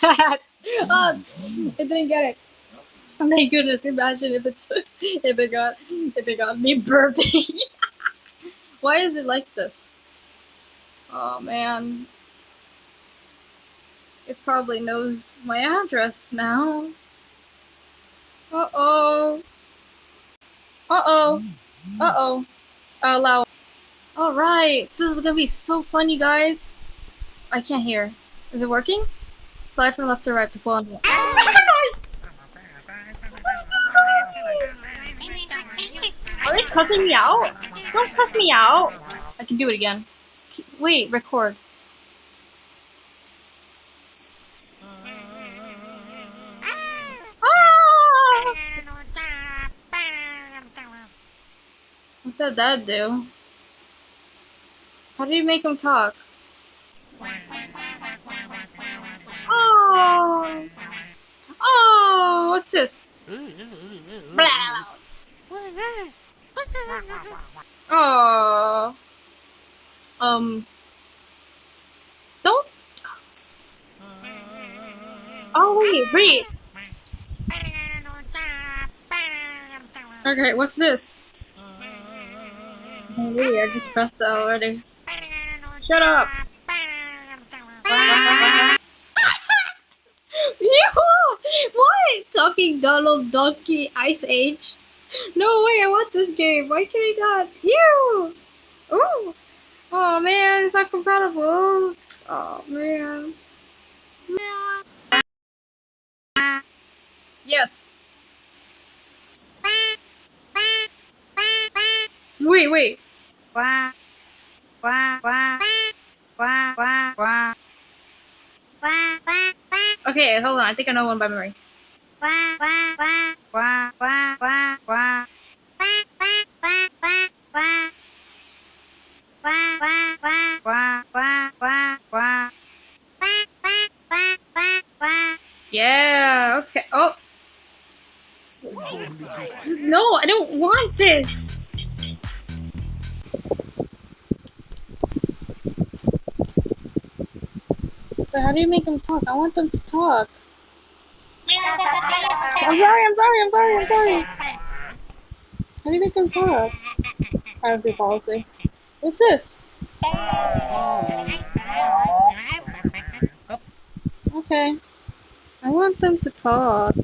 Oh, it didn't get it. Thank goodness. Imagine if it got me burping. Why is it like this? Oh man, it probably knows my address now. Uh oh. Uh oh. Uh oh. Allow. All right. This is gonna be so funny, guys. I can't hear. Is it working? Slide from left to right to pull on. Are they cussing me out? Don't cuss me out. I can do it again. Wait, record. Ah! What did that do? How do you make him talk? Oh! Oh! What's this? Blah. Oh! Don't. Oh wait, wait. Okay, what's this? Oh wait, I just pressed that already. Shut up. Yoo! What? Talking Donald Donkey Ice Age? No way, I want this game. Why can I not? You! Ooh! Oh man, it's not compatible. Oh man. Man. Yes. Wait, wait. Okay, hold on. I think I know one by memory. Yeah, okay. Oh. No, I don't want this. But how do you make them talk? I want them to talk. I'm sorry. How do you make them talk? Privacy policy. What's this? Okay. I want them to talk.